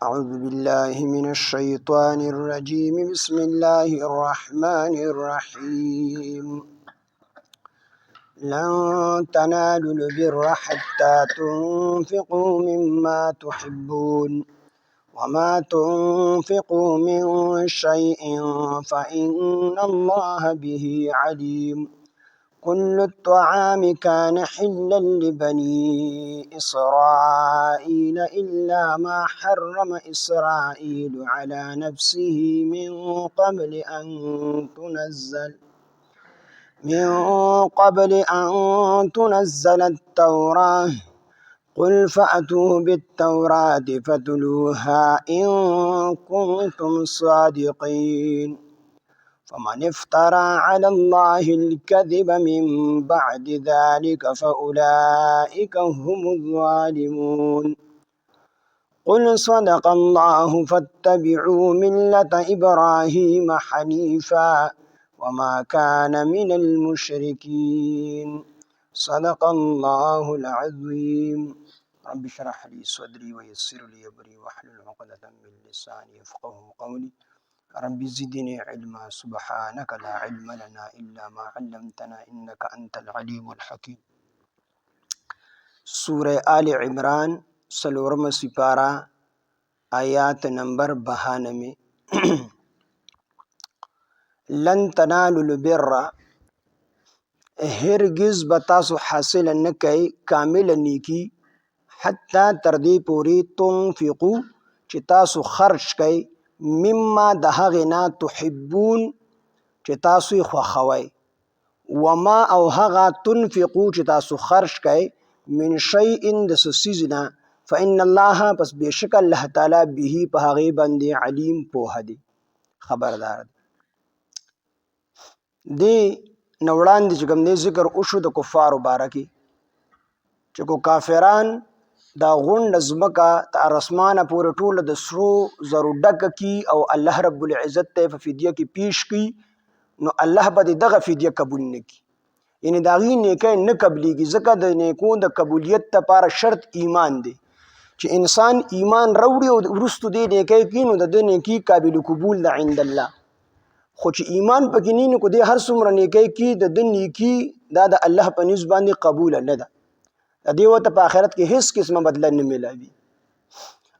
أعوذ بالله من الشيطان الرجيم. بسم الله الرحمن الرحيم. لن تنالوا البر حتى تنفقوا مما تحبون وما تنفقوا من شيء فإن الله به عليم. كل الطعام كان حلا لبني إسرائيل إلا ما حرم إسرائيل على نفسه من قبل أن تنزل التوراة. قل فأتوا بالتوراة فاتلوها إن كنتم صادقين. فمن افترى على الله الكذب من بعد ذلك فأولئك هم الظالمون. قل صدق الله فاتبعوا ملة إبراهيم حنيفا وما كان من المشركين. صدق الله العظيم. رب اشرح لي صدري ويسر لي أمري واحلل عقدة من لساني يفقهوا قولي. رب زدني علما. سبحانك لا علم لنا إلا ما علمتنا إنك أنت العليم الحكيم. سورة آل عمران سلورم سپارہ آیات نمبر 92. لن تنالوا البر، هرگز بتاسو حاصل نکئی کامل نیکی، حتی تردی پوری تنفقو چی تاسو خرچ کئی، مما دهغنا تحبون چی تاسو خوخوئی، وما او هغا تنفقو چی تاسو خرچ کئی، من شیئن دس سیزنا، فإن اللہ پس بیشک اللہ تعالی به پہغی بندی علیم پوہ دی، خبردار دی. نوڑان دی چکم دی ذکر اشو دا کفار بارکی چکو کافران دا غنڈ ازمکا تا رسمان پور طول دا سرو زرو ڈک کی او اللہ رب العزت تے فدیہ کی پیش کی، نو اللہ با دی دغا فدیہ قبول نکی، یعنی داغی نیکے نقبلی کی. ذکر دا نیکو دا قبولیت تا پارا شرط ایمان دی، چی انسان ایمان روڑی و رستو دے نیکے کی، نو دا نیکی قابل قبول دا عند اللہ. خوچ ایمان پکی نینو کو دے ہر سمر نیکی کی دا نیکی دا اللہ پا نزبان دی قبول ندا، دیو تا پا آخرت کے حس قسم بدلہ نمیلاوی.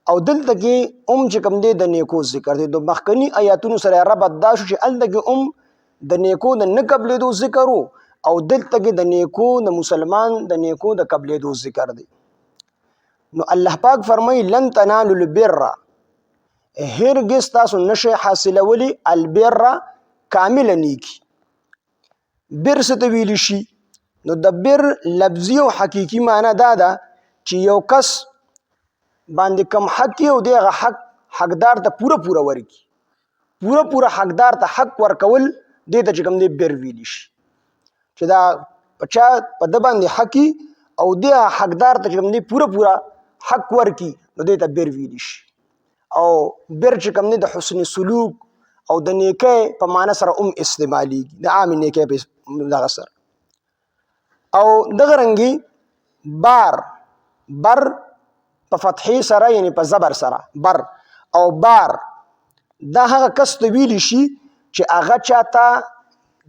او دل تکی چکم دے دا نیکو ذکر دے. دو مخکنی آیاتونو سر رب اداشو چی ال تکی دا نیکو دا نقبل دو ذکرو، او دل تکی دا نیکو دا مسلمان دا نیکو دا قبل دو ذکر دے. نو اللہ پاک فرمائی لن تنالو البر، ہرگز تاسو نشے حاصل ولی البر کامل نیکی. بر ستویلی شی، نو د بر لفظی او حقیقی معنی دادا چی یو کس باندې کم حق او دیغه حقدار ته پورا ورکی، پورا حقدار ته حق ورکول دې ته چکم دی بر ویلی شي، چې دا پچا په د باندې حقی او دی حقدار ته چکم دی پورا حق ورکی، نو دې ته بر ویلی شي. او بر چکم دی د حسن سلوک او د نیکه په معنی سره استعمالی د عام نیکه په دغه سره. او دغه رنگی بر په فتحی سره یعنی په زبر سره بر او بار دا هغه کس ته ویلی شي چې هغه چاته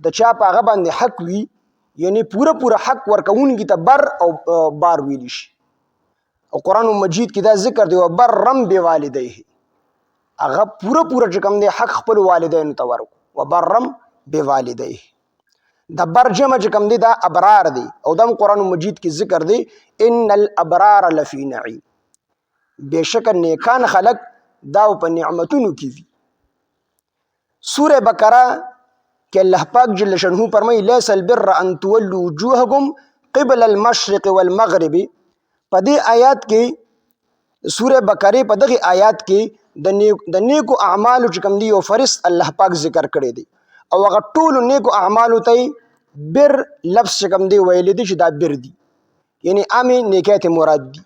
د چا په هغه باندې حق وي، یعنی پورا حق ورکوونکي ته بر او بار ویلی شي. او قرآن مجید کې دا ذکر دی وبرم بوالدیه، هغه پورا چې کوم دی حق خپل والدینو ته ورکو، وبرم بوالدیه. دا بر جمع چې کوم دی دا ابرار دی، او دا قرآن مجید کې ذکر دی ان الابرار لفی نعیم، بیشک نیکان خلق دا په نعمتونو کې وي. سورہ بقرہ کہ اللہ پاک جل شانہ فرمائی لیس البر ان تولوا وجوهکم قبل المشرق والمغرب. پدې آیات کې سورہ بقرہ په دغه آیات کې د نیکو اعمالو چې کوم دی یو فرست الله پاک ذکر کړی دی، او هغه ټول نیکو اعمالو ته بر لفظ چې کوم دی ویل دي چې دا بر دی، یعنی عامه نیکیت مراد دی.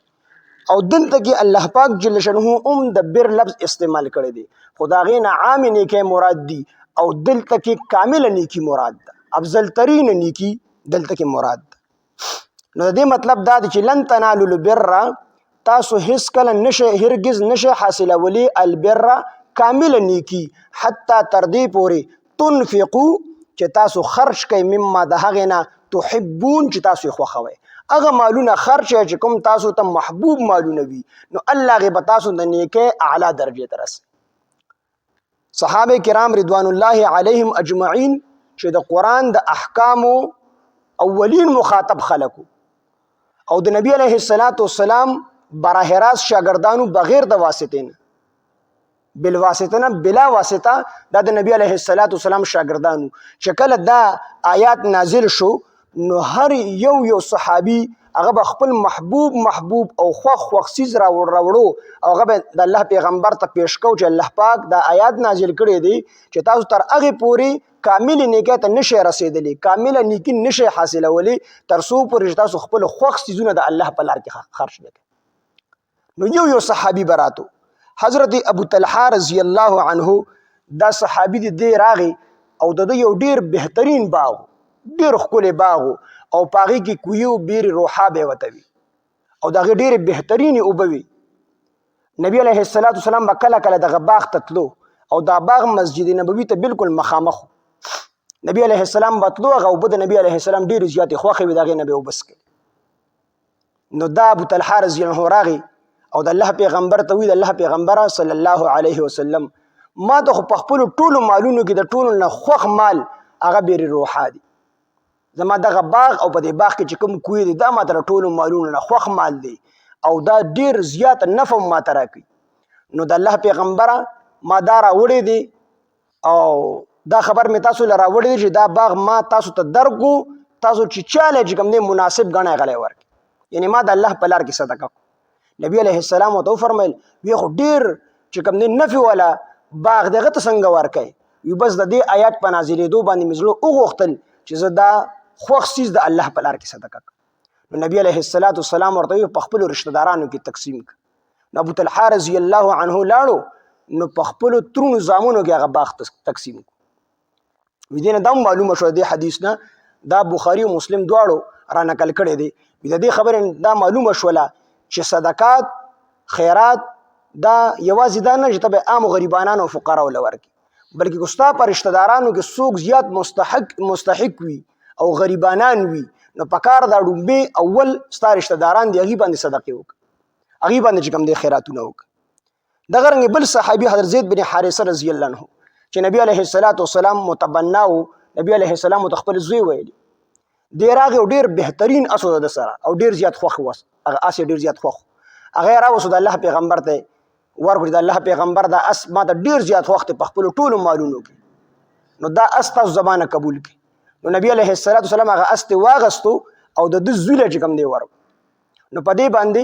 او دلته کې الله پاک جل شانہ د بر لفظ استعمال کړی دی، خدای نه عام نیکی مراد دی، او دلته کې کامل نیکی مراد ده، افضل ترین نیکی دلته کې مراد ده. نو دې مطلب دا دی چې لن تنالوا البر، تاسو هیڅ کله نشه هرگز نشه حاصلولی البر کامل نیکی حتی تر دې پورې تنفقو چې تاسو خرج کوئ مما د هغې نه تحبون چې تاسو یې خوښوئ هغه مالونه خرج چې کوم تاسو ته محبوب مالونه وي نو الله هغې به تاسو د نیکۍ اعلی درجې ته رسوي. صحابه کرام رضوان الله علیهم اجمعین چې د قرآن د احکامو اولین مخاطب خلکو او د نبی علیه السلام براه راست شاګردانو بغیر د واسطې نه بالواسطه نه بلا واسطه دا د نبی علیه السلام شاګردانو چې کله دا آیات نازل شو نو هر یو صحابي هغه به خپل محبوب او خوښ څیز راوړو او هغه به د الله پیغمبر ته پیش کو چې الله پاک دا آیات نازل کړی دی چې تاسو تر هغې پورې کامل نیکۍ ته نشئ رسېدلی کامله نیکي نشئ حاصلولی تر څو پورې چې تاسو خپل خوښ څیزونه د الله په لار کې خرج نه کړئ. نو یو صحابي به راتو حضرت ابو طلحه رضی الله عنه دا صحابي دی راغی او د یو ډیر بهترین باغ ډیر ښکلی باغ او په هغې کې کویو بیرې روحا به ورته وي او د هغې ډېرې بهترینې اوبه وي. نبي علیه السلام به کله کله دغه باغ ته تلو او دا باغ مسجد نبوي ته بالکل مخامخ نبی علیه السلام به تلو هغه اوبه د نبي علیه السلام ډېرې زیاتې خوښې وي د هغې نه به اوبه څښلې. نو دا ابو طلحه رضی الله عنه راغی او د الله پیغمبر ته وی د الله پیغمبره صلی الله علیه وسلم ما ته خو په خپلو ټولو مالونو کې د ټولو نه خوښ مال هغه بیرې روحا دی زما دغه باغ او په دې باغ کې چې کوم کوی دی دا ما ته د ټولو مالونو نه خوښ مال دی او دا ډیر زیات نفع ما ته راکوي. نو د الله پیغمبره ما دا راوړی دی او دا خبر مې تاسو له راوړی دی چې دا باغ ما تاسو ته درکو تاسو چې چاله چې کوم دی مناسب ګڼئ غلی ورکړي یعنی ما د الله په لار کې صدقه کو. نبی علیه السلام ورته وفرمیل وی خو ډیر چې کوم دی نفع والا باغ دغه ته څنګه ورکئ وی بس د دې آیات په نازلېدو باندې مې زړه وغوښتل چې زه دا خوښ څیز د الله په لار کې صدقه کړم. نو نبی علیه السلام ورته په خپلو رشته دارانو کې تقسیم کړ. نو ابو طلحه رضی الله عنه لاړو نو په خپلو ترونو زامنو کې هغه باغ تقسیم کړ. وی دې نه دا معلومه شوه دې حدیث نه دا بخاري او مسلم دواړو را نقل کړی دی. وی د دې خبرې دا معلومه شوله چې صدقات خیرات دا یوازې دا نه چې ته به عامو غریبانانو او فقراو له ورکړي بلکې که ستا په رشته دارانو کې څوک زیات مستحق وي او غریبانان وي نو پکار دا ډومبې اول ستا رشته داران دی هغې باندې صدقې وکړه هغې باندې چې کوم دی خیراتونه وکړه. دغه رنګې بل صحابي حضرت زید بن حارثه رضی الله عنه چې نبی علیه السلام متبنا و نبی علیه السلام ته خپل زوی ویلي دی راغی او ډېر بهترین اس و د سره او ډېر زیات خوښ وس هغه اس یې ډېر زیات خوښ هغه یې راوستو د الله پیغمبر ته ورکړي د الله پیغمبر دا اس ما ته ډېر زیات خوښ دی په خپلو ټولو مالونو کې نو دا اس تاسو زمانه قبول کړي. نو نبی علیه السلام هغه اس ته واغستو او د ده زوی له چې کوم دی ورکړو. نو په دې باندې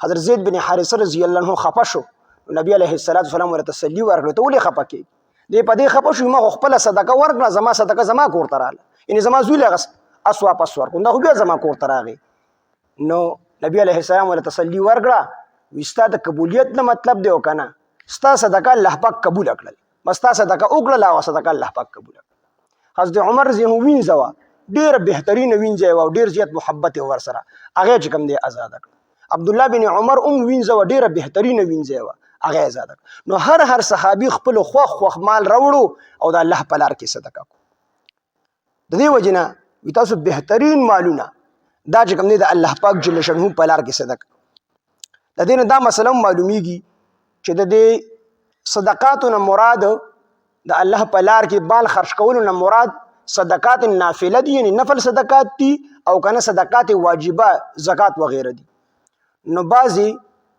حضرت زید بن حارثه رضی الله عنه خفه شو. نو نبی علیه السلام ورته تسلي ورکړه ته ولې خفه کېږې دی په دې خفه شو ما خو خپله صدقه ورکړه زما صدقه زما کور ته راغله یعنې زما زوی له اس واپس ورکړو دا خو بیا زما کور ته راغی. نو نبی علیه السلام ورته تسلي ورکړه وی ستا د قبولیت نه مطلب دی او که نه ستا صدقه الله پاک قبوله کړل بس ستا صدقه وکړله او صدقه الله پاک قبوله کړل. حضرت عمر رضی الله عنه وینځه وه ډېره بهترینه وینځه وه او ډېر زیات محبت یې ورسره هغه چې کوم دی ازاده کړه. عبدالله بن عمر وینځه وه ډېره بهترینه وینځه وه هغه یې ازاده کړه. نو هر صحابي خپلو خوښ مال راوړو او د الله په لار کې صدقه کړو. د دې وجې نه وي تاسو بهترین مالونه دا چې کوم دی د الله پاک جل شانه په لار کې صدقه. د دې نه دا مسله معلومیږي چې د دې صدقاتو نه مراد د الله په لار کې بال خرج کولو نه مراد صدقات نافله دي یعنی نفل صدقات دي او کنه صدقات واجبه زکات وغیره دي. نو بعضی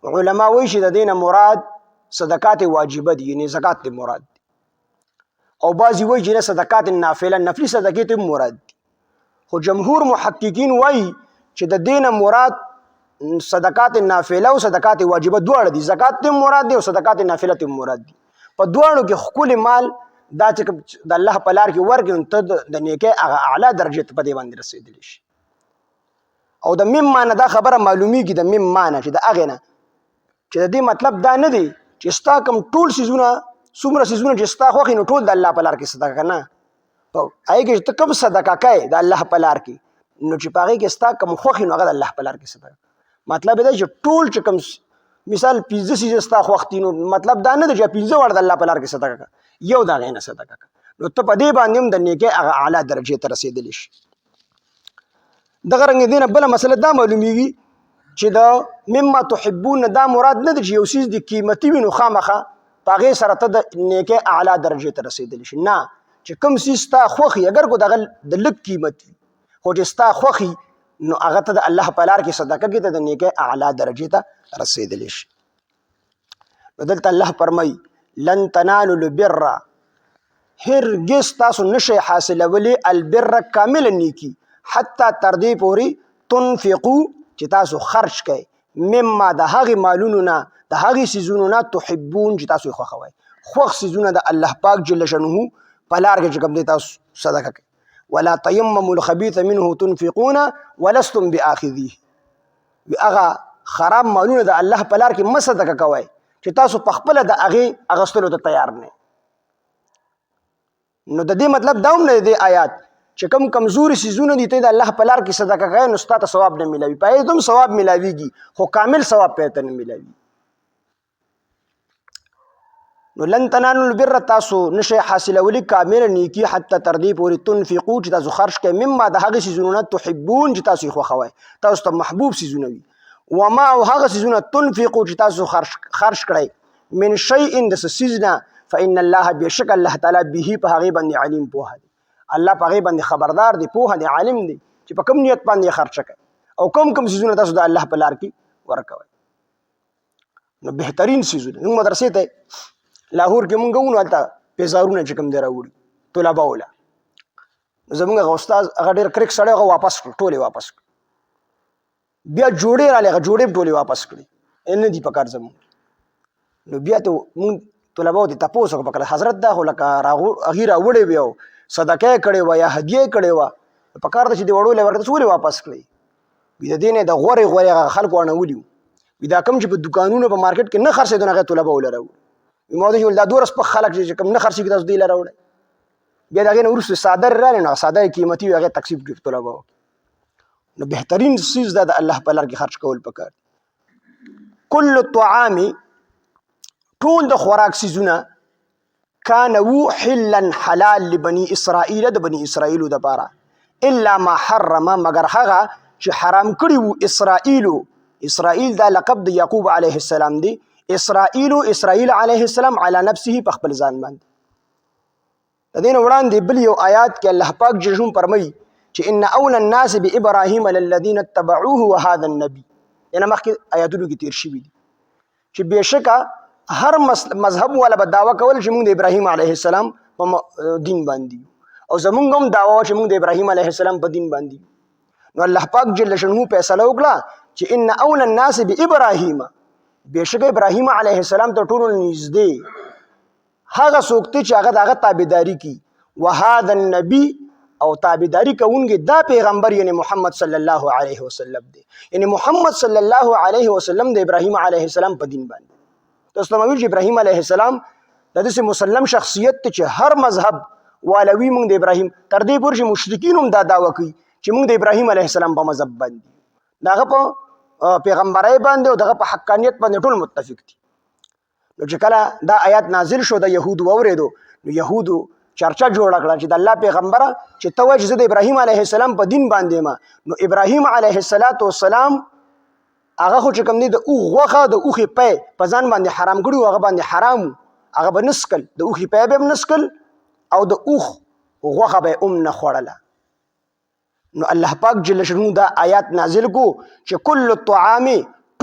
علما وایي چې د دې نه مراد صدقات واجبه دي یعنی زکات ته مراد دي او بعضی وایي چې صدقات نافله نفلي صدقې ته مراد دي. خو جمهور محققین وایي چې د دې نه مراد صدقات نافله او صدقات واجبه دواړه دي زکات ته مراد دي او صدقات نافله ته مراد دي. په دواړو کې ښکلی مال دا چې د الله په لار کې ورکړي نو ته د نیکۍ هغه اعلی درجې ته په دې باندې رسېدلی شي. او د میم معنی دا خبره معلومیږي د میم معنی چې د هغې نه چې د دې مطلب دا نه دی چې ستا کوم ټول څیزونه څومره څیزونه چې ستا خوښ نو ټول د الله په لار کې صدقه که نه په هغې کې چې ته کوم صدقه کوې د الله په لار کې نو چې په هغې کې ستا کوم خوښ نو هغه د الله په لار کې صدقه مطلب دا چې ټول چې کوم مثال 15 سیزه ستا خوښ دي، نو مطلب دا نه دی چې 15 وړ د الله په لار کې صدقه کړه، یو د هغې نه صدقه کړه، نو ته په دې باندې هم د نیکۍ هغه اعلی درجې ته رسېدلی شي. دغه رنګ دې نه بله مسله دا معلومیږي چې د مما تحبون دا مراد نه دی چې یو څیز د قیمتي وي نو خامخا په هغې سره ته د نیکۍ اعلی درجې ته رسېدلی شي، نه، چې کوم څیز ستا خوښ وي اگر کو دغه د لږ قیمت وي خو چې ستا خوښ وي نو هغه ته د الله په لار کې صدقه کې ته د نیکۍ اعلی درجې ته رسېدلی شي. نو دلته الله فرمایي لن تنالوا البر، هرګز تاسو نشئ حاصلولی البر کامل نیکي حتی تر دې پورې تنفقو چې تاسو خرج کړئ مما د هغې مالونو نه د هغې څیزونو نه تحبون چې تاسو یې خوښوئ، خوښ څیزونه د الله پاک جل شانه په لار کې چې کوم دی تاسو صدقه کوئ. ولا تیمموا الخبیث منه تنفقون ولستم بآخذیه، هغه خراب مالونه د الله په لار کې مه صدقه کوئ چې تاسو په خپله د هغې اخیستلو ته تیار نه. نو د دې مطلب دا هم نه دی آیات چې کوم کمزوري څیزونه دي ته د الله په لار کې صدقه کوئ نو ستا ته ثواب نه میلاوي، په هغې ته هم ثواب میلاویږي خو کامل ثواب په هغې ته نه میلاوي. نو لن تنالوا البر تاسو نشئ حاصلولی کامل نیکي حتی تر دې پورې تنفقو چې تاسو خرج کړئ مما د هغې څیزونو نه تحبون چې تاسو یې خوښوئ، تاسو ته محبوب څیزونه وي، وما او هغه څیزونه تنفقو چې تاسو خرج کړئ من شیء د څه څیز نه فإن الله بېشک الله تعالی به په هغې باندې علیم پوهه دی، الله په هغې باندې خبردار دی، پوهه دی، عالم دی چې په کوم نیت باندې خرچه کوئ او کوم څیزونه تاسو د الله په لار کې ورکوئ. نو بهترین څیزونه موږ مدرسې ته لاهور کې مونږ ونو هلته پیزارونه چې کوم دی راوړي طلبه وله، نو زموږ هغه استاد هغه ډېر کرک سړی هغه واپس کړو، ټولې واپس کړو، بیا جوړې راغلې هغه جوړې ټولې واپس کړې، نه دي په کار زموږ. نو بیا ته مونږ طلباو ته تپوس وکړو په کله حضرت دا خو لکه هغې راوړې وې او صدقه یې کړې وه یا هدیه یې کړې وه، په کار ده چې دې وړولې ورکړه ولې واپس کړې؟ وي د دې نه د غورې غورې هغه خلکو اړولي وو، وي دا کوم چې په دوکانونو په مارکیټ کې نه خرڅېدو هغه طلبه وله راوړي، ما ورته ویل دا دومره سپک خلک چې کوم نه خرڅېږي تاسو دې له راوړئ. بیا د هغې نه وروسته څادر راغلې نو هغه څادر قیمتي وي هغې تقسیم کړي طلبه وو. نو بهترین څیز دا د الله په لار کې خرچ کول پکار دي. کل الطعام ټول د خوراک څیزونه کان وو حلا حلال لبني اسرائیل د بني اسرائیلو دپاره الا ما حرم مگر هغه چې حرام کړي وو اسرائیلو، اسرائیل دا لقب د یعقوب علیه السلام دی، اسرائیل علیه السلام علی نفسه په خپل ځان باندې. د دې نه وړاندې بل یو آیات کې الله پاک جل فرمایي چې ان اول الناس بابراهیم للذین اتبعوه وهذا النبي، یعنې مخکې آیاتونو کې تیر شوي دي چې بېشکه هر مذهب والا به دعوه کول چې موږ د ابراهیم علیه السلام په دین باندې او زمونږ هم دعوه چې موږ د ابراهیم علیه السلام په دین باندې. نو الله پاک جل شانه فیصله وکړه چې ان اول الناس بابراهیم، بېشکه ابراهیم علیه السلام ته ټولو نږدې هغه څوک دی چې هغه د هغه تابعداري کړي، وهذا النبي او تابعداري کوونکی دا پیغمبر یعنی محمد صلی الله علیه وسلم دی، یعنی محمد صلی الله علیه وسلم د ابراهیم علیه السلام په دین باندې. تاسو ته ویل چې ابراهیم علیه السلام د داسې مسلم شخصیت دی چې هر مذهب والوي موږ د ابراهیم تر دې پورې چې مشرکین هم دا دعوه کوي چې موږ د ابراهیم علیه السلام په مذهب باندې د هغه په پیغمبرۍ باندې او دغه په حقانیت باندې ټول متفق دي. نو چې کله دا آیات نازل شو د یهودو واورېدو نو یهودو چرچا جوړه کړه چې د الله پیغمبره چې ته وایې چې زه د ابراهیم علیه السلام په دین باندې یم، نو ابراهیم علیه السلام هغه خو چې کوم دی د اوښ غوښه د اوښې پی په ځان باندې حرام کړي وو، هغه باندې حرام وو، هغه به نه څکل، د اوښې پی به هم نه څکل او د اوښ غوښه به یې هم نه خوړله. نو الله پاک جل شانه دا آیات نازل کو چې کل الطعام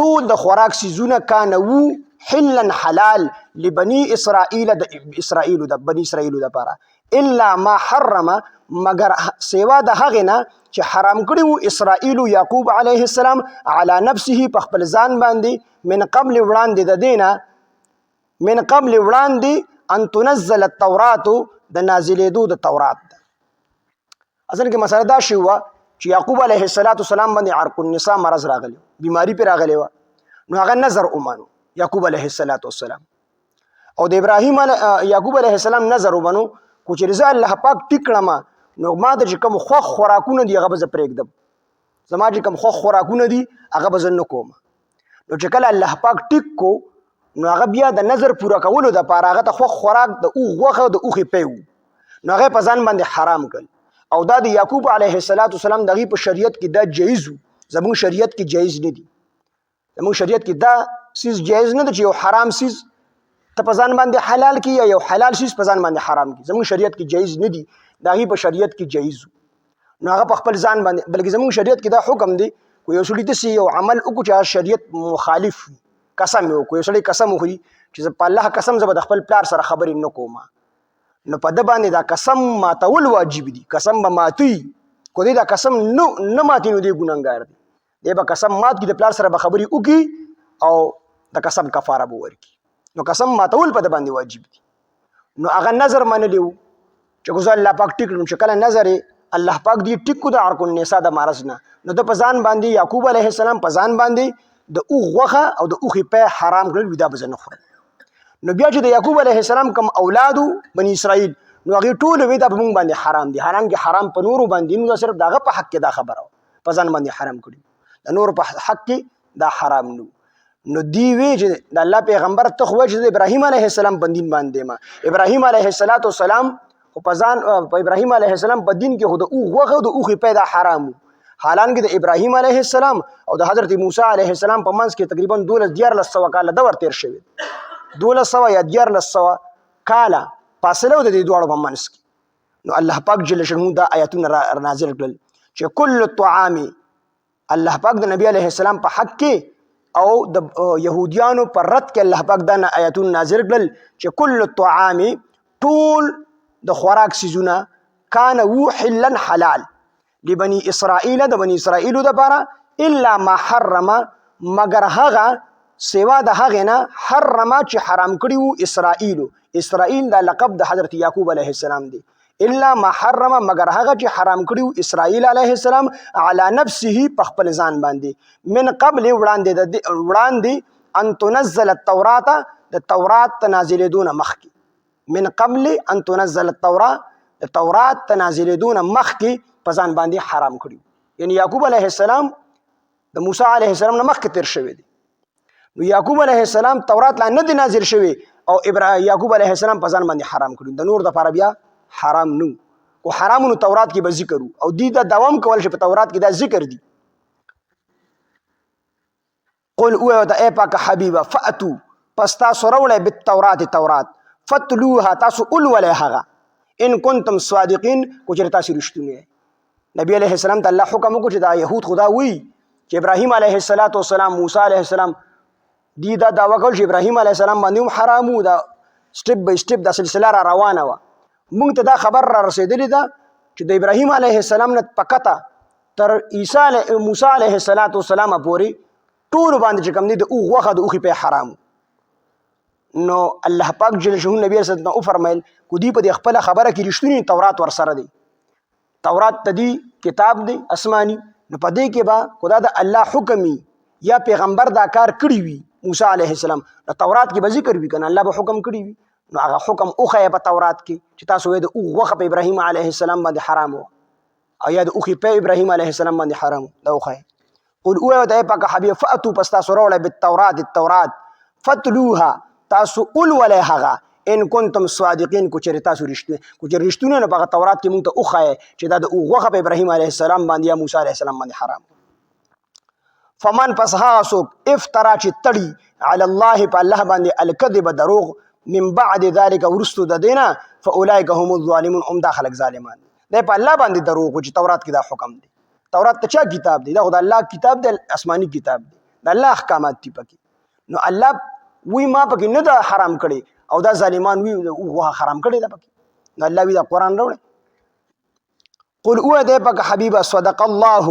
ټول د خوراک څیزونه کان وو حلا حلال لبني اسرائیل د اسرائیلو د بني اسرائیلو دپاره الا ما حرم مگر سوا د هغې نه چې حرام کړي وو اسرائیلو یعقوب علیه السلام علی نفسه په خپل ځان باندې من قبل وړاندې د دې نه من قبل وړاندې ان تنزل التورات د نازلېدو د تورات. اصل کې مسله دا شوې وه چې یعقوب علیه السلام باندې عرق النساء مرض راغلی، بیماری پرې راغلی وه، نو هغه نظر ومنو یعقوب علیه السلام او د ابراهیم یعقوب علیه السلام نظر ومنو خو چې زه الله پاک ټیک کړم نو ما ته چې کوم خوښ خوراکونه دي هغه به زه پرېږدم، زما چې کوم خوښ خوراکونه دي هغه به زه نه کوم. نو چې کله الله پاک ټیک کو نو هغه بیا د نظر پوره کولو دپاره هغه ته خوښ خوراک د اوښ غوښه او د اوښې پی و، نو هغه په ځان باندې حرام کړل. او دا د یعقوب علیه السلام د هغې په شریعت کې دا جایز و، زموږ شریعت کې جایز نه دي. زموږ شریعت کې دا سیز جایز نه ده چې یو حرام سیز ته په ځان باندې حلال کړي یا یو حلال سیز په ځان باندې حرام کړي. زموږ شریعت کې جایز نه دي، د هغې په شریعت کې جایز و. نو هغه په خپل ځان باندې، بلکې زموږ شریعت کې دا حکم دی کو یو سړي داسې یو عمل وکړو چې هغه شریعت مخالف وي، قسم یې وکړو، یو سړی قسم وخوري چې زه په الله قسم زه به د خپل پلار سره خبرې نه کوم، نو په ده باندې دا قسم ماتول واجب دي. قسم به ماتوي، کو دی دا قسم نه ماتي نو دی ګنهګار دی. دی به قسم مات کړي، د پلار سره به خبرې وکړي او د قسم کفاره به ورکړي. نو قسم ماتول په ده باندې واجب دي. نو هغه نظر منلی و چې ګوزه الله پاک ټیک کړم، چې کله نظر الله پاک دی ټیک کو د عرق النساء د مرض نه، نو د په ځان باندې یعقوب علیه السلام په ځان باندې د اوښ غوښه او د اوښې پی حرام کړل، وي دا به زه نه خورم. نو بیا چې د یعقوب علیه السلام کوم اولادو بني اسرائیل، نو هغې ټولو وی دا په موږ باندې حرام دي، حالانکې حرام په نورو باندې، نو دا صرف د هغه په حق کې دا خبره وه، په ځان باندې حرام کړي، د نورو په حق کې دا حرام نه. نو دی وی چې د الله پیغمبر ته خو وایي چې د ابراهیم علیه السلام په دین باندې ما ابراهیم علیه السلام خو په ځان په ابراهیم علیه السلام په دین کې خو د اوښ غوښه او د اوښې پی دا حرام و، حالانکې د ابراهیم علیه السلام او د حضرت موسی علیه السلام په منځ کې تقریبا 1400 کاله دور تیر شوی، 1200 یا 1400 کاله فاصله د دې دواړو په منځ کې. نو الله پاک جل شانه دا آیتونه نازل کړل چې کل الطعام، الله پاک د نبی علیه السلام په حق کې او د یهودیانو پر رد کې الله پاک دا آیتونه نازل کړل چې کل الطعام، ټول د خوراک سیزونه، کان و حلا حلال لبني اسرائیل، د بني اسرائیلو دپاره، الا ما حرم، مگر هغه سوا د هغې نه حرم چې حرام کړي وو اسرائیلو. اسرائیل دا لقب د حضرت یعقوب علیه السلام دی. الا ما حرم، مگر هغه چې حرام کړي وو اسرائیل علیه السلام علی نفسه، په خپل ځان باندې، من قبل وړاندې ان تنزل التورات، د تورات ته نازلېدو نه مخکې، من قبل ان تنزل التورات، د تورات ته نازلېدو نه مخکې په ځان باندې حرام کړي. یعنی یعقوب علیه السلام د موسی علیه السلام نه مخکې تیر شوی دی. نو یعقوب علیه السلام تورات لا نه دی نازل شوی او یعقوب علیه السلام په ځان باندې حرام کړي، د نور دپاره بیا حرام نو. کو حرام نو تورات کې به ذکر او دی دا دوام کول چې په تورات کې دا ذکر دی. قل اوه د ای پاک حبیبه، فاتو پس تاسو راوړئ بالتورات، تورات، فتلوها تاسو اولولئ هغه، ان کنتم صادقین، کو چېرې تاسو رښتونی یې. نبی علیه السلام ته الله حکم وکړو چې دا یهود خدا وی چې ابراهیم علیه السلام، موسی علیه السلام دی دا دعوه کول چې ابراهیم علیه السلام باندې هم حرام و، دا سټپ بای سټپ دا سلسله را روانه وه. موږ ته دا خبر را رسېدلې ده چې د ابراهیم علیه السلام نه پکته تر موسی علیه السلام پورې ټولو باندې چې کوم دی د اوښ غوښه د اوښې پی حرام. نو الله پاک جل شانه نبی صلی الله علیه وسلم وفرمایل کو دی په دې خپله خبره کې رښتونی تورات ورسره دی، تورات ته دی کتاب دی آسماني، نو په دې کې به خدا د الله حکم یا پیغمبر دا کار کړی وي موسی علیه السلام، نو تورات کې به ذکر وي که نه، الله به حکم کړی وي، نو هغه حکم وښیه په تورات کې چې تاسو وایئ د اوښ غوښه په ابراهیم علیه السلام باندې حرام وه او یا د اوښې پی ابراهیم علیه السلام باندې حرام وه، دا وښیه. قل اوه د ای پاک حبیب، فاتو پس تاسو راوړئ بالتورات، التورات، فتلوها تاسو اولولئ هغه، ان کنتم صادقین، کو چېرې تاسو رښتونی نه په هغه تورات کې موږ ته وښایئ چې دا د اوښ غوښه په ابراهیم علیه السلام باندې یا موسی علیه السلام باندې حرام. فمن پس هغه څوک افترا چې تړي علی الله په الله باندې الکذب دروغ، من بعد ذلک وروستو د دې نه، فاولئک هم الظالمون، هم دا خلک ظالمان دي. دی په الله باندې دروغ و چې تورات کې دا حکم دی. تورات ته چا کتاب دی؟ دا خو د الله کتاب دی، آسماني کتاب دی، د الله احکامات دي پکې. نو الله وی ما پکې نه دا حرام کړي او دا ظالمان وی د اوښ غوښه حرام کړې ده پکې. نو الله وی دا قرآن راوړی. قل اوه دی پاک حبیبه، صدق الله،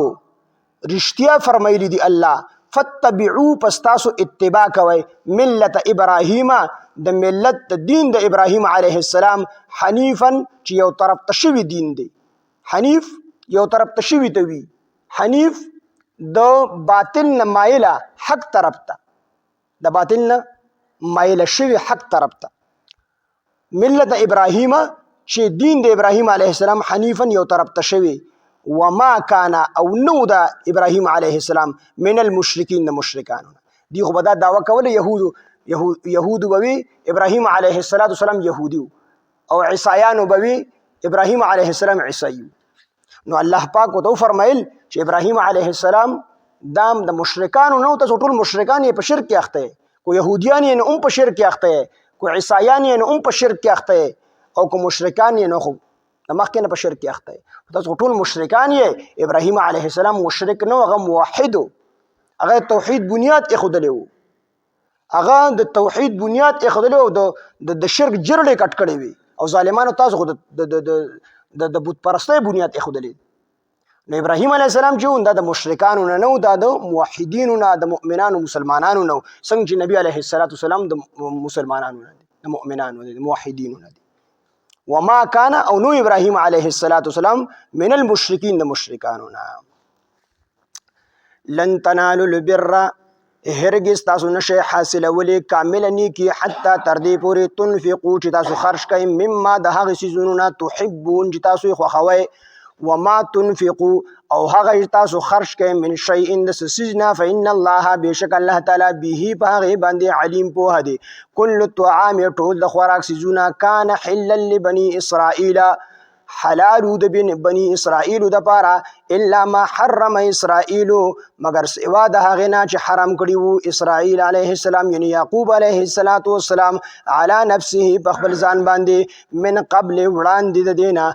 رښتیا فرمایلی دی الله، فتبعو پس تاسو اتباع کوئ، ملت ابراهیم، د ملت د دین د ابراهیم علیه السلام، حنیفا چې یو طرف ته شوي دین دی. حنیف یو طرف ته شوي ته وي، حنیف د باطل نه مایله حق طرف ته، د باطل نه مایله شوي حق طرف ته. ملت ابراهیم چې دین د ابراهیم علیه السلام، حنیفا یو طرف ته شوي، وما کان او نو د ابراهیم علیه السلام من المشرکین د مشرکانو دی خو به دا دعوه کوله یهود بوي ابراهیم علیه السلام یهودي او عیسایانو بوي ابراهیم علیه السلام عیسائی. نو الله پاک وته فرمایل چې ابراهیم علیه السلام دام د مشرکانو نو ته ټول مشرکان په شرک کې اخته کو يهوديان یې هم په شرک کې اخته کو عیسایان یې هم په شرک کې اخته او کو مشرکان یې نو خو مخکې په شرک کې اخته تاسو ټول مشرکان یې. ابراهیم علیه السلام مشرک نو هغه موحد هغه توحید بنیاد اخدلو هغه د توحید بنیاد اخدلو د شرک جرړې کټ کړې وي او ظالمانو تاسو خو د بت پرستی بنیاد اخدلې. نو ابراهیم علیه السلام چې د مشرکانو نه نو د موحدینو نه د مؤمنانو مسلمانانو نو څنګه چې نبی علیه السلام د مسلمانانو نه د مؤمنانو د موحدینو نه. وما کان او نو ابراهیم علیه السلام من المشرکین د مشرکانو نه. لن تنالوا البر هرگز تاسو نشئ حاصلولی کامل نیکی حتی تر دې پورې تنفقو چې تاسو خرج کئ مما د هغه څیزونو نه تحبون چې تاسو یې خوښوئ وما تنفقوا او هغه تاسو خرج کئ من شیء د څه نه فإن الله بشک الله تعالی به په هغې باندې علیم پوهه دی. کل الطعام ټول د خوراک څیزونه کان حلا لبني اسرائیل حلالو د بني اسرائیل د پاره الا ما حرم اسرائیل مگر سوا د هغه نه چې حرام کړی وو اسرائیل علیه السلام یعنی یعقوب علیه السلام علی نفسه په خپل ځان باندې من قبل وړاندې د دینه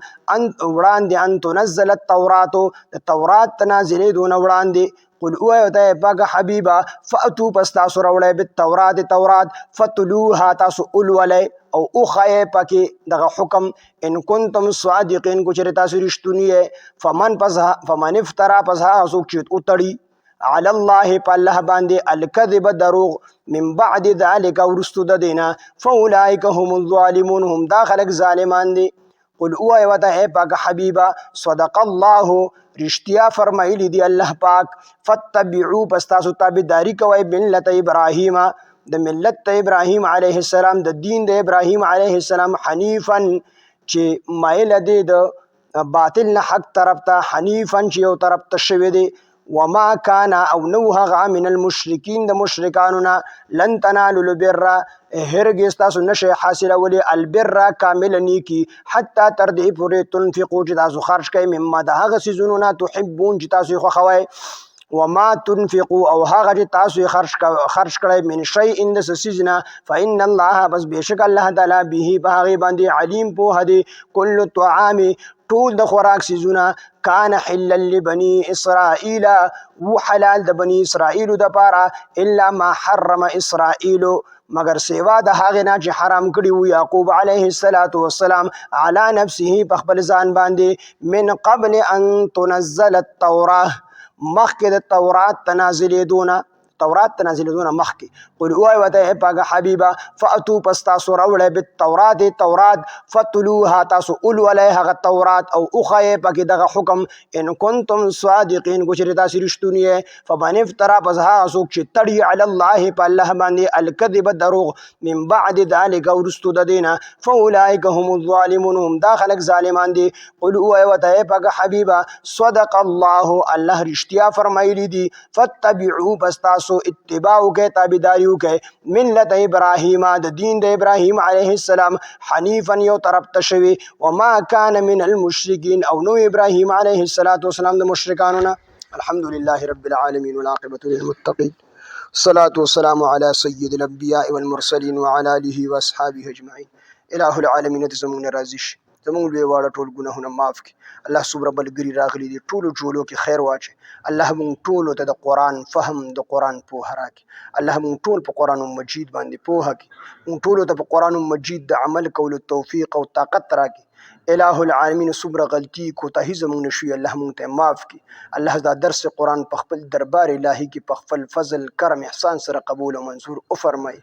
ان تنزل التورات د تورات تنازلې دون وړاندې. قل اوه ته پاک حبیبا فاتو پس تاسو راوړی بالتورات تورات فتلوها تاسو اولولی او اوخی پکې دغه حکم ان کنتم صادقین کو چېرې تاسو رښتونی فمن افترا پس هغه څوک چې وتړي علی الله په الله باندې الکذب دروغ من بعد ذلک وروستو د دینه فاولئک هم الظالمون هم دا خلک ظالمان دي. قل اوه وته پاک حبیبا صدق الله رشتیا فرمایلی دی الله پاک فتبعو پس تاسو تابعداري کوئ ملت ابراهیم د ملت ابراهیم علیه السلام د دین د ابراهیم علیه السلام حنیفا چې مایل دی د باطل نه حق طرف ته حنیفا چې یو طرف ته شوی دی. وما کان او نو هغه من المشرکین د مشرکانو نه. لن تنالوا البر هرگز تاسو نشئ حاصلولی البر کامل نیکی حتی تر دې پورې تنفقو چې تاسو خرج کئ مما د هغه څیزونو نه تحبون چې تاسو یې خوښوئ وما تنفقوا او هغه چې تاسو یې خرج کړئ من شیء د څه څیز نه فإن الله بس بېشک الله تعالی به په هغې باندې علیم پوهه دی. کل الطعام ټول د خوراک څیزونه کان حلا لبني اسرائیل و حلال د بني اسرائیل د پاره الا ما حرم اسرائیل مگر سیوا د هغې نه چې حرام کړي وو یعقوب علیه السلام علی نفسه په خپل ځان باندې من قبل ان تنزل التوراه مخکې د تورات تنازلېدونه مخکې. قل اوه وته پاک حبیبا فاتو پس تاسو راوړی بالتورات تورات فتلوها تاسو اولولی هغه تورات او اوښی پکې دغه حکم ان کنتم صادقین کو چېرې تاسې رښتوني یې فمن افترا پس هغه څوک چې تړي علی الله په الله باندې الکذب دروغ من بعد ذلک وروستو د دې نه فاولئک هم الظالمون هم دا خلک ظالمان دي. قل اوه وته پاک حبیبا صدق الله الله رښتیا فرمایلی دي فتبعو پس تاسو اتباع وکئ تابعداري وکئ ملت ابراهیم د دین د ابراهیم علیه السلام حنیفا یو طرف ته شوي وما کان من المشرکین او نو ابراهیم علیه السلام د مشرکانو نه. الحمد لله رب العالمین والعاقبة للمتقین الصلاة والسلام على سید الانبیاء والمرسلین وعلى آله واصحابه اجمعین. الہ العالمین ته زموږ نه راضي شي زموږ لوی واړه ټول ګناهونه معاف کړي. الله څومره ملګري راغلي دي ټولو جولو کې خیر واچي. الله موږ ټولو ته د قرآن فهم د قرآن پوهه راکړي. الله موږ ټول په قرآن مجید باندې پوهه کړي. موږ ټولو ته په قرآن مجید د عمل کولو توفیق او طاقت راکړي. الہ العالمین څومره غلطي کوتاهي زموږ نه شوي الله موږ ته معاف کړي. الله دا درس قرآن په خپل دربار الهي کې په خپل فضل کرم احسان سره قبول او منظور وفرمایي.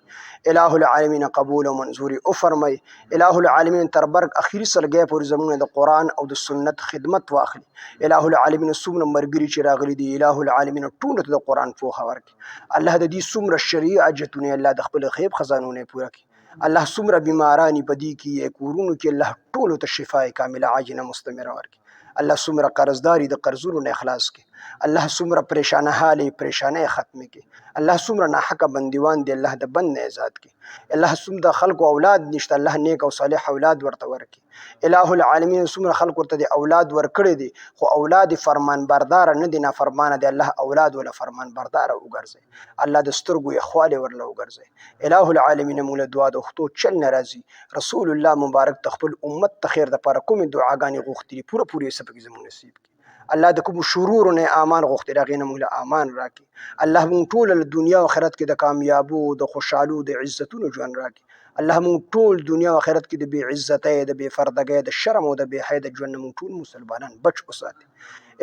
الہ العالمین قبول او منظور وفرمایي. الہ العالمین تر برق اخري سلګۍ پورې زموږ د قرآن او د سنت خدمت واخلي. الہ العالمین څومره مرګري چې راغلي دي الہ العالمین ټولو ته د قرآن پوهه ورکړي. الله د دې څومره شرعي حاجتونه الله د خپل غیب خزانو نه پوره کړي. الله څومره بیمارانی په دې کې کورونو کې الله ټولو ته شفای کامله عاجله مستمره ورکړي. الله څومره قرضداري د قرضونو نه اخلاص کړي. الله څومره پریشانه حالې پریشانۍ ختم کړي. الله څومره ناحقه بندیوان دی الله د بند نه آزاد کړي. الله څومره د خلکو اولاد نشته الله نیک او صالح اولاد ورته ورکړي. الہ العالمین څومره خلکو ورته د اولاد ورکړي دي خو اولاد فرمان بردار نه دي نافرمانه دي الله اولاد ولا فرمان بردار وګرځي. الله د سترګو یخواله ورله وګرځي. الہ العالمین موږ له دعا د خطو چل ناراضي رسول الله مبارک تخپل امت ته خیر د پاره کوم دعاګانې غوښتي پوره سبق زموږ نصیب کړي. الله د کوم شرور نه امان غوښتي راغې نه موږ له امان راکړي. الله موږ ټول دنیا او آخرت کې د کامیابو د خوشحالو د عزتونو ژوند راکړي. الله موږ ټول دنیا او آخرت کې د بې عزتۍ د بې پردګۍ د شرم او د بې حیا د ژوند نه موږ ټول مسلمانان بچ وساتي.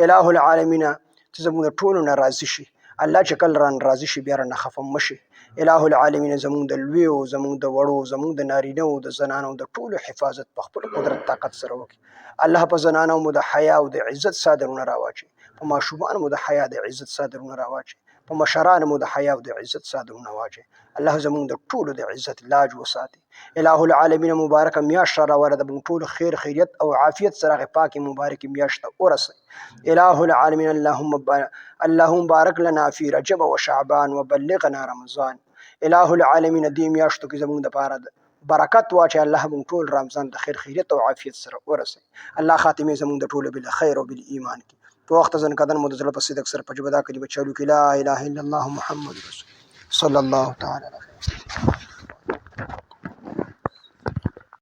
الہ العالمین ته زموږ ټولو نه راضي شي. الله چې کله ران راضي شي بیا رانه خفه مشي. الہ العالمین زموږ د لویو زموږ د وړو زموږ د نارینه او د زنانو د ټولو حفاظت په خپل قدرت طاقت سره وکړي. الله په زنانو مو د حیا او د عزت صادرونه راواچي. په ماشومان مو د حیا د عزت صادرونه راواچي. په مشران مو د حیا او د عزت صادرونه واچي. الله زموږ د ټولو د عزت لاج وساتي. الہ العالمین مبارک میاشت راوړه د موږ ټولو خیر خیریت او عافیت سره پاکي مبارک میاشت ورسي. الہ العالمین اللهم بارک لنا فی رجب و شعبان وبلغنا رمضان. الہ العالمین دې میاشتو کې زموږ د پاره برکت واچي. الله موږ ټول رمضان د خیر خیریت او عافیت سره ورسي. الله خاتمه زموږ د ټولو بل خیر او بل ایمان کې په وخت ځن کدن مو د زړه په صدق سره په جبدا کلمه چالو کې لا اله الا الله محمد رسول صلی الله تعالی علیه